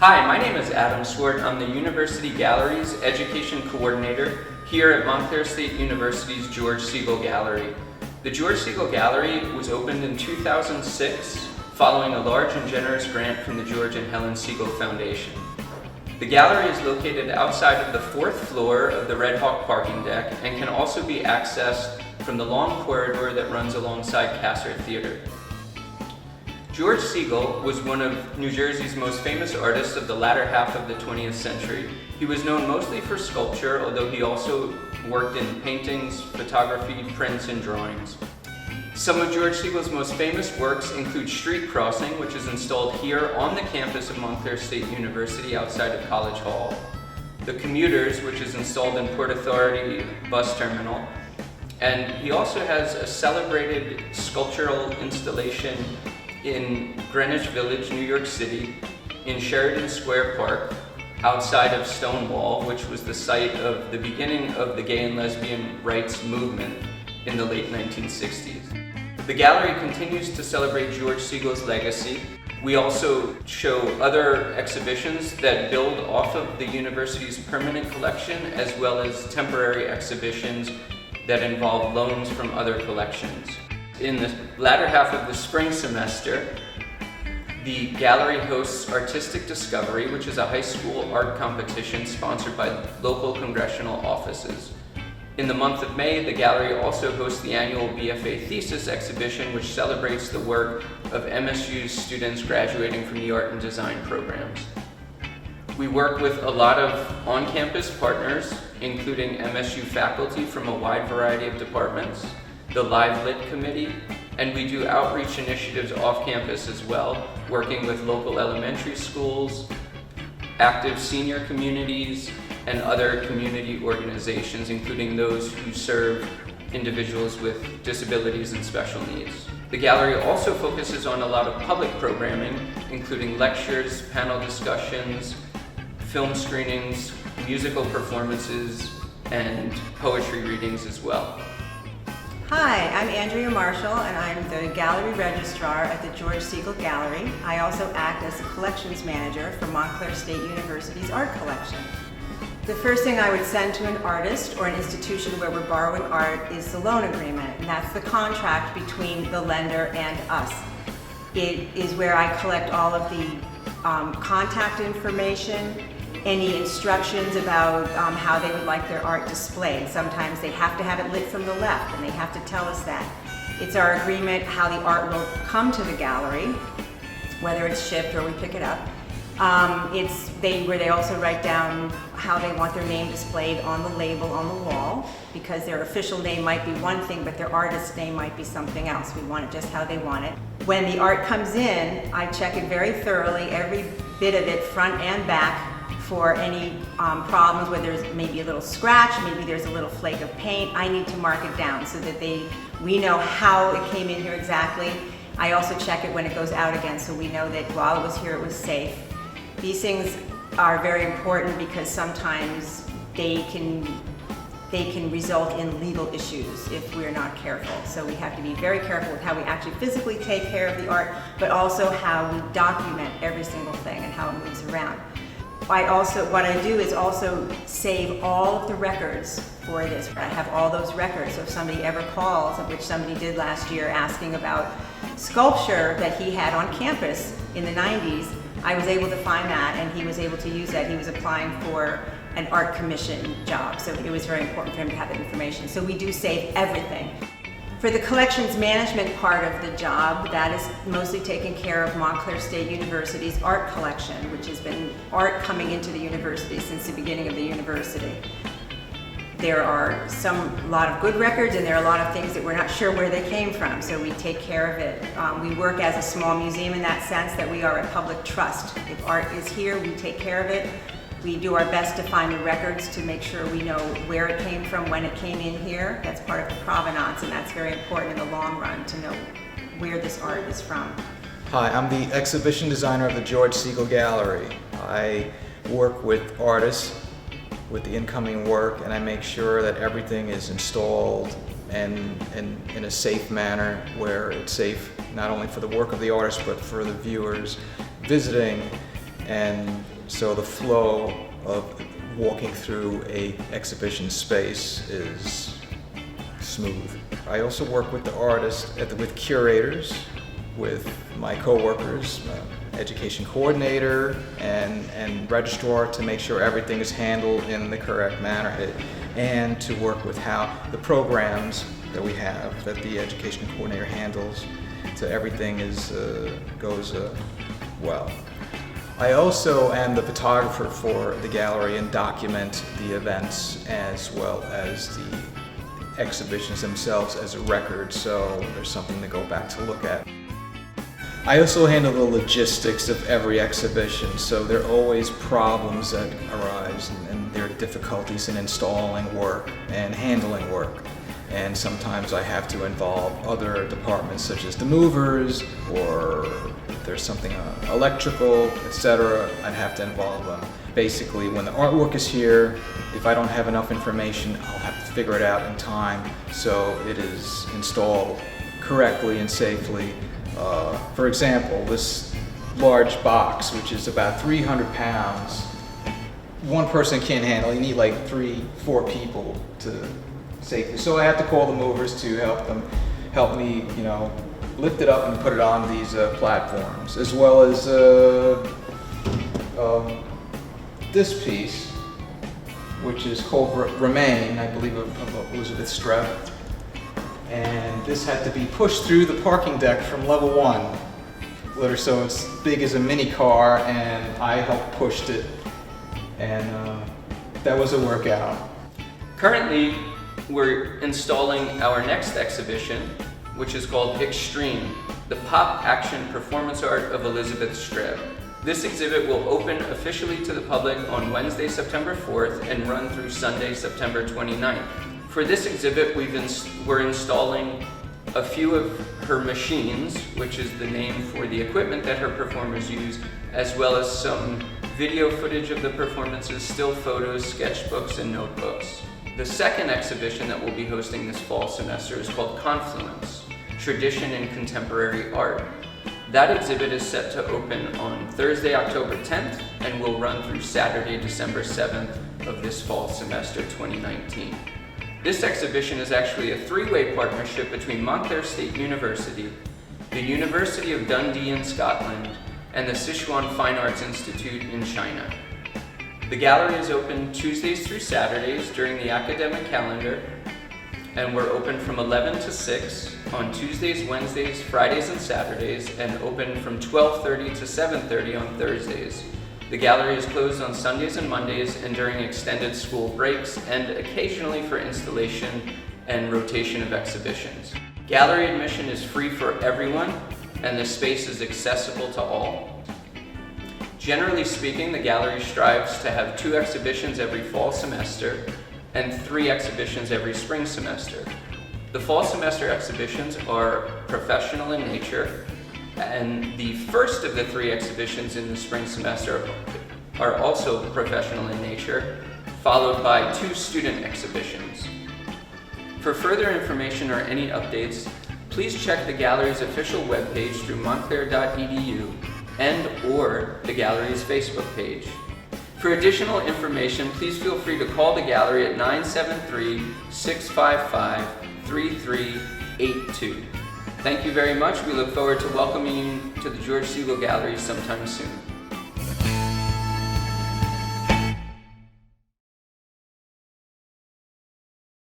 Hi, my name is Adam Swart. I'm the University Gallery's Education Coordinator here at Montclair State University's George Segal Gallery. The George Segal Gallery was opened in 2006 following a large and generous grant from the George and Helen Segal Foundation. The gallery is located outside of the 4th floor of the Red Hawk parking deck and can also be accessed from the long corridor that runs alongside Kasser Theater. George Segal was one of New Jersey's most famous artists of the latter half of the 20th century. He was known mostly for sculpture, although he also worked in paintings, photography, prints, and drawings. Some of George Segal's most famous works include Street Crossing, which is installed here on the campus of Montclair State University outside of College Hall, The Commuters, which is installed in Port Authority Bus Terminal, and he also has a celebrated sculptural installation in Greenwich Village, New York City, in Sheridan Square Park, outside of Stonewall, which was the site of the beginning of the gay and lesbian rights movement in the late 1960s. The gallery continues to celebrate George Segal's legacy. We also show other exhibitions that build off of the university's permanent collection, as well as temporary exhibitions that involve loans from other collections. In the latter half of the spring semester, the gallery hosts Artistic Discovery, which is a high school art competition sponsored by local congressional offices. In the month of May, the gallery also hosts the annual BFA Thesis exhibition, which celebrates the work of MSU's students graduating from the art and design programs. We work with a lot of on-campus partners, including MSU faculty from a wide variety of departments, the Live Lit Committee, and we do outreach initiatives off campus as well, working with local elementary schools, active senior communities, and other community organizations, including those who serve individuals with disabilities and special needs. The gallery also focuses on a lot of public programming, including lectures, panel discussions, film screenings, musical performances, and poetry readings as well. Hi, I'm Andrea Marshall, and I'm the Gallery Registrar at the George Segal Gallery. I also act as the Collections Manager for Montclair State University's art collection. The first thing I would send to an artist or an institution where we're borrowing art is the loan agreement, and that's the contract between the lender and us. It is where I collect all of the contact information, any instructions about how they would like their art displayed. Sometimes they have to have it lit from the left, and they have to tell us that. It's our agreement how the art will come to the gallery, whether it's shipped or we pick it up. Where they also write down how they want their name displayed on the label on the wall, because their official name might be one thing, but their artist's name might be something else. We want it just how they want it. When the art comes in, I check it very thoroughly, every bit of it, front and back, for any problems, where there's maybe a little scratch, maybe there's a little flake of paint. I need to mark it down so that we know how it came in here exactly. I also check it when it goes out again, so we know that while it was here, it was safe. These things are very important because sometimes they can result in legal issues if we're not careful. So we have to be very careful with how we actually physically take care of the art, but also how we document every single thing and how it moves around. What I do is also save all of the records for this. I have all those records, so if somebody ever calls, which somebody did last year, asking about sculpture that he had on campus in the 90s, I was able to find that, and he was able to use that. He was applying for an art commission job, so it was very important for him to have that information. So we do save everything. For the collections management part of the job, that is mostly taking care of Montclair State University's art collection, which has been art coming into the university since the beginning of the university. There are a lot of good records, and there are a lot of things that we're not sure where they came from, so we take care of it. We work as a small museum in that sense, that we are a public trust. If art is here, we take care of it. We do our best to find the records to make sure we know where it came from, when it came in here. That's part of the provenance, and that's very important in the long run to know where this art is from. Hi, I'm the exhibition designer of the George Segal Gallery. I work with artists with the incoming work, and I make sure that everything is installed and in a safe manner, where it's safe not only for the work of the artist but for the viewers visiting. and so the flow of walking through a exhibition space is smooth. I also work with the artists, with curators, with my coworkers, education coordinator and registrar to make sure everything is handled in the correct manner, and to work with how the programs that we have, that the education coordinator handles, so everything goes well. I also am the photographer for the gallery and document the events as well as the exhibitions themselves as a record, so there's something to go back to look at. I also handle the logistics of every exhibition, so there are always problems that arise, and there are difficulties in installing work and handling work. And sometimes I have to involve other departments such as the movers, or if there's something electrical, etc., I'd have to involve them. Basically, when the artwork is here, if I don't have enough information, I'll have to figure it out in time so it is installed correctly and safely. For example, this large box, which is about 300 pounds, one person can't handle. You need like 3-4 people to safely. So I have to call the movers to help me, lift it up and put it on these platforms, as well as this piece, which is called Remain, I believe, of Elizabeth Streb. And this had to be pushed through the parking deck from level 1. Literally, so it's big as a mini car, and I helped pushed it, and that was a workout. Currently, we're installing our next exhibition, which is called Extreme, the pop action performance art of Elizabeth Streb. This exhibit will open officially to the public on Wednesday, September 4th and run through Sunday, September 29th. For this exhibit, we're installing a few of her machines, which is the name for the equipment that her performers use, as well as some video footage of the performances, still photos, sketchbooks, and notebooks. The second exhibition that we'll be hosting this fall semester is called Confluence, Tradition in Contemporary Art. That exhibit is set to open on Thursday, October 10th, and will run through Saturday, December 7th of this fall semester 2019. This exhibition is actually a three-way partnership between Montclair State University, the University of Dundee in Scotland, and the Sichuan Fine Arts Institute in China. The gallery is open Tuesdays through Saturdays during the academic calendar, and we're open from 11 to 6 on Tuesdays, Wednesdays, Fridays, and Saturdays, and open from 12:30 to 7:30 on Thursdays. The gallery is closed on Sundays and Mondays and during extended school breaks, and occasionally for installation and rotation of exhibitions. Gallery admission is free for everyone, and the space is accessible to all. Generally speaking, the gallery strives to have 2 exhibitions every fall semester and 3 exhibitions every spring semester. The fall semester exhibitions are professional in nature, and the first of the 3 exhibitions in the spring semester are also professional in nature, followed by 2 student exhibitions. For further information or any updates, please check the gallery's official webpage through montclair.edu and/or the gallery's Facebook page. For additional information, please feel free to call the gallery at 973-655-3382. Thank you very much. We look forward to welcoming you to the George Segal Gallery sometime soon.